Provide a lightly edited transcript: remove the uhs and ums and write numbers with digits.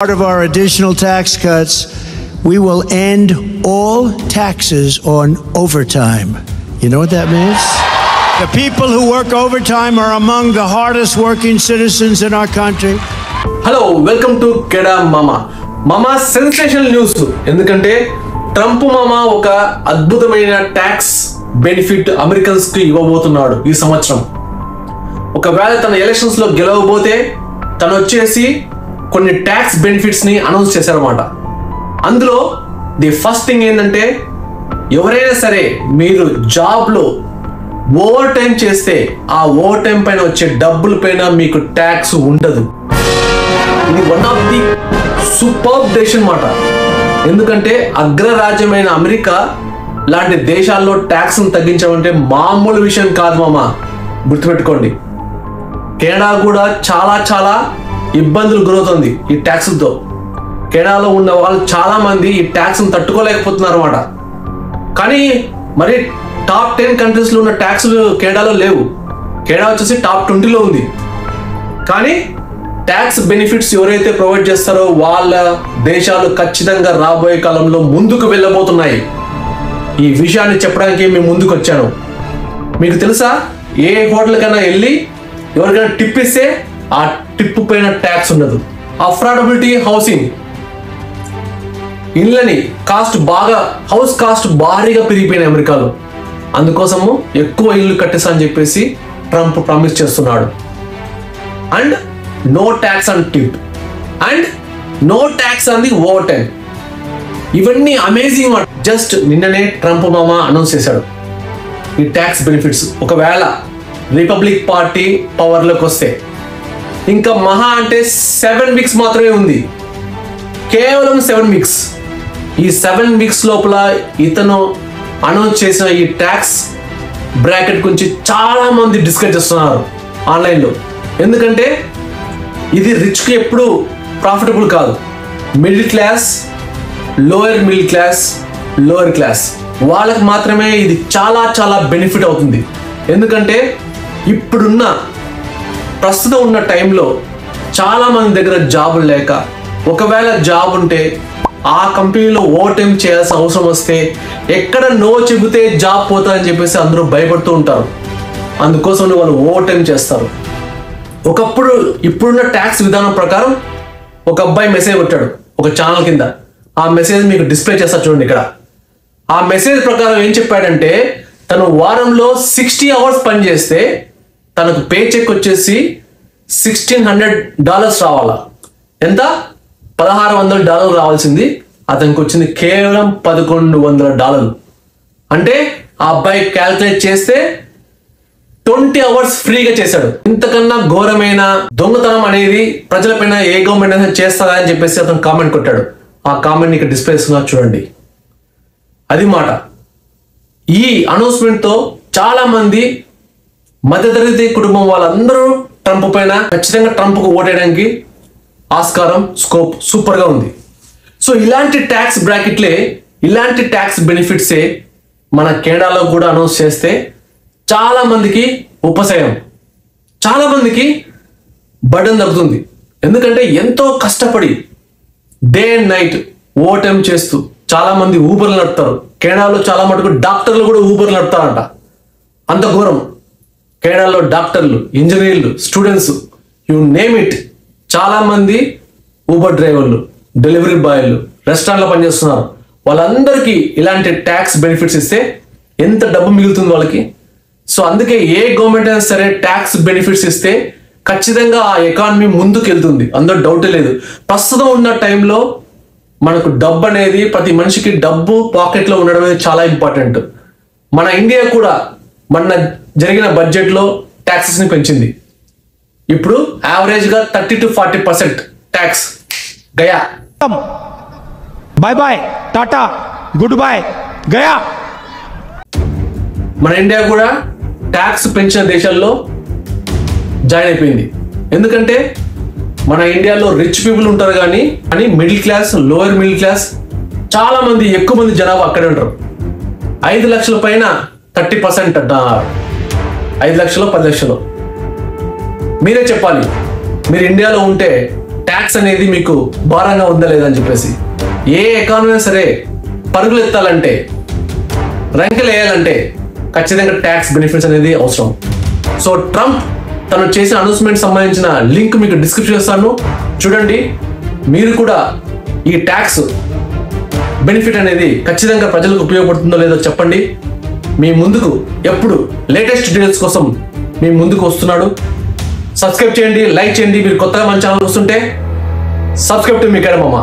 Part of our additional tax cuts, we will end all taxes on overtime. You know what that means? The people who work overtime are among the hardest working citizens in our country. Hello, welcome to Keda Mama. Mama sensational news. ఎందుకంటే Trump మామ ఒక అద్భుతమైన tax benefit Americans కి ఇవ్వబోతున్నాడు ఈ సంవత్సరం. ఒకవేళ తన ఎలక్షన్స్ లో గెలవబోతే తను వచ్చేసి కొన్ని ట్యాక్స్ బెనిఫిట్స్ ని అనౌన్స్ చేశారన్నమాట. అందులో ది ఫస్ట్ థింగ్ ఏంటంటే ఎవరైనా సరే మీరు జాబ్ లో ఓవర్ టైం చేస్తే ఆ ఓవర్ టైం పైన వచ్చే డబ్బుల పైన మీకు ట్యాక్స్ ఉండదు. ఇది one of the super decision మాట. ఎందుకంటే అగ్రరాజ్యమైన అమెరికా లాంటి దేశాల్లో ట్యాక్స్ తగ్గించడం అంటే మామూలు విషయం కాదు మామ, గుర్తుపెట్టుకోండి. కెనడా కూడా చాలా ఇబ్బందులు గురవుతుంది ఈ ట్యాక్స్లతో. కెనడాలో ఉన్న వాళ్ళు చాలా మంది ఈ ట్యాక్స్ తట్టుకోలేకపోతున్నారు అన్నమాట. కానీ మరి టాప్ 10 కంట్రీస్లో ఉన్న ట్యాక్స్లు కెనడాలో లేవు. కెనడా వచ్చేసి టాప్ 20లో ఉంది. కానీ ట్యాక్స్ బెనిఫిట్స్ ఎవరైతే ప్రొవైడ్ చేస్తారో వాళ్ళ దేశాలు ఖచ్చితంగా రాబోయే కాలంలో ముందుకు వెళ్ళబోతున్నాయి. ఈ విషయాన్ని చెప్పడానికి మేము ముందుకు వచ్చాను. మీకు తెలుసా, ఏ హోటల్కైనా వెళ్ళి ఎవరికైనా టిప్ ఇస్తే ఆ టిప్ పైన ట్యాక్స్ ఉండదు. అఫోర్డబిలిటీ హౌసింగ్, ఇళ్ళని హౌస్ కాస్ట్ భారీగా పెరిగిపోయినాయి అమెరికాలో. అందుకోసము ఎక్కువ ఇల్లు కట్టేసా అని చెప్పేసి ట్రంప్ ప్రామిస్ చేస్తున్నాడు. And no tax on tip and no tax on the overtime. ఇవన్నీ అమేజింగ్. జస్ట్ నిన్ననే ట్రంప్ మామ అనౌన్స్ చేశాడు ఈ ట్యాక్స్ బెనిఫిట్స్. ఒకవేళ రిపబ్లిక్ పార్టీ పవర్లోకి వస్తే ఇంకా మహా అంటే 7 వీక్స్ మాత్రమే ఉంది. కేవలం 7 వీక్స్. ఈ 7 వీక్స్ లోపల ఇతను అనౌన్స్ చేసిన ఈ ట్యాక్స్ బ్రాకెట్ గురించి చాలా మంది డిస్కస్ చేస్తున్నారు ఆన్లైన్లో. ఎందుకంటే ఇది రిచ్కి ఎప్పుడు ప్రాఫిటబుల్ కాదు. Middle class, lower middle class, lower class వాళ్ళకి మాత్రమే ఇది చాలా బెనిఫిట్ అవుతుంది. ఎందుకంటే ఇప్పుడున్న ప్రస్తుతం ఉన్న టైంలో చాలా మంది దగ్గర జాబులు లేక, ఒకవేళ జాబ్ ఉంటే ఆ కంపెనీలో ఓవర్ టైం చేయాల్సిన అవసరం వస్తే ఎక్కడ నో చెబితే జాబ్ పోతారని చెప్పేసి అందరూ భయపడుతూ ఉంటారు. అందుకోసం వాళ్ళు ఓవర్ టైం చేస్తారు. ఇప్పుడున్న ట్యాక్స్ విధానం ప్రకారం ఒక అబ్బాయి మెసేజ్ కొట్టాడు ఒక ఛానల్ కింద. ఆ మెసేజ్ మీకు డిస్ప్లే చేస్తా చూడండి ఇక్కడ. ఆ మెసేజ్ ప్రకారం ఏం చెప్పాడంటే తను వారంలో 60 అవర్స్ పని చేస్తే తనకు పే చెక్ వచ్చేసి $1,600 రావాలా. ఎంత? $1,600 రావాల్సింది అతనికి వచ్చింది కేవలం $1,100. అంటే ఆ అబ్బాయి క్యాల్కులేట్ చేస్తే 20 అవర్స్ ఫ్రీగా చేశాడు. ఇంతకన్నా ఘోరమైన దొంగతనం అనేది ప్రజలపైన ఏ గవర్నమెంట్ అయినా చేస్తుందా అని చెప్పేసి అతను కామెంట్ కొట్టాడు. ఆ కామెంట్ ఇక్కడ డిస్ప్లే చేస్తున్నా చూడండి. అది మాట. ఈ అనౌన్స్మెంట్తో చాలా మంది మధ్యతరగతి కుటుంబం వాళ్ళందరూ ట్రంప్ పైన ఖచ్చితంగా ట్రంప్కు ఓటేయడానికి ఆస్కారం, స్కోప్ సూపర్గా ఉంది. సో ఇలాంటి ట్యాక్స్ బ్రాకెట్లే, ఇలాంటి ట్యాక్స్ బెనిఫిట్సే మన కెనడాలో కూడా అనౌన్స్ చేస్తే చాలా మందికి ఉపశమనం, చాలా మందికి బర్డెన్ తగ్గుతుంది. ఎందుకంటే ఎంతో కష్టపడి day and night over time చేస్తూ చాలా మంది ఊబర్లు నడుపుతారు. కెనడాలో చాలా మటుకు డాక్టర్లు కూడా ఊబర్లు నడుపుతారంట. అంత ఘోరం. కెనడాలో డాక్టర్లు, ఇంజనీర్లు, స్టూడెంట్స్, యు నేమ్ ఇట్, చాలా మంది ఊబర్ డ్రైవర్లు, డెలివరీ బాయ్లు, రెస్టారెంట్లో పనిచేస్తున్నారు. వాళ్ళందరికీ ఇలాంటి ట్యాక్స్ బెనిఫిట్స్ ఇస్తే ఎంత డబ్బు మిగులుతుంది వాళ్ళకి. సో అందుకే ఏ గవర్నమెంట్ అయినా సరే ట్యాక్స్ బెనిఫిట్స్ ఇస్తే ఖచ్చితంగా ఆ ఎకానమీ ముందుకు వెళ్తుంది, అందులో డౌటే లేదు. ప్రస్తుతం ఉన్న టైంలో మనకు డబ్బు అనేది, ప్రతి మనిషికి డబ్బు పాకెట్లో ఉండడం అనేది చాలా ఇంపార్టెంట్. మన ఇండియా కూడా మన జరిగిన బడ్జెట్లో ట్యాక్సెస్ని పెంచింది. ఇప్పుడు యావరేజ్గా 30 to 40% ట్యాక్స్ గయా. బాయ్ బాయ్, టాటా, గుడ్ బాయ్, గయా. మన ఇండియా కూడా ట్యాక్స్ పెంచిన దేశాల్లో జాయిన్ అయిపోయింది. ఎందుకంటే మన ఇండియాలో రిచ్ పీపుల్ ఉంటారు కానీ middle class, lower middle class చాలా మంది, ఎక్కువ మంది జనాభా అక్కడే ఉంటారు. 5 లక్షల పైన 30% 5 లక్షలు 10 లక్షలు. మీరే చెప్పాలి, మీరు ఇండియాలో ఉంటే ట్యాక్స్ అనేది మీకు భారంగా ఉందా లేదా అని చెప్పేసి. ఏ ఎకానమీ సరే పరుగులు ఎత్తాలంటే, రంకెలు వేయాలంటే ఖచ్చితంగా ట్యాక్స్ బెనిఫిట్స్ అనేది అవసరం. సో ట్రంప్ తను చేసిన అనౌన్స్మెంట్ సంబంధించిన లింక్ మీకు డిస్క్రిప్షన్ ఇస్తాను, చూడండి. మీరు కూడా ఈ ట్యాక్స్ బెనిఫిట్ అనేది ఖచ్చితంగా ప్రజలకు ఉపయోగపడుతుందో లేదో చెప్పండి. మీ ముందుకు ఎప్పుడు లేటెస్ట్ డీటెయిల్స్ కోసం మీ ముందుకు వస్తున్నాడు. సబ్స్క్రైబ్ చేయండి, లైక్ చేయండి. మీరు కొత్తగా మన ఛానల్ వస్తుంటే సబ్స్క్రైబ్ టు మీ కేడమమ్మ.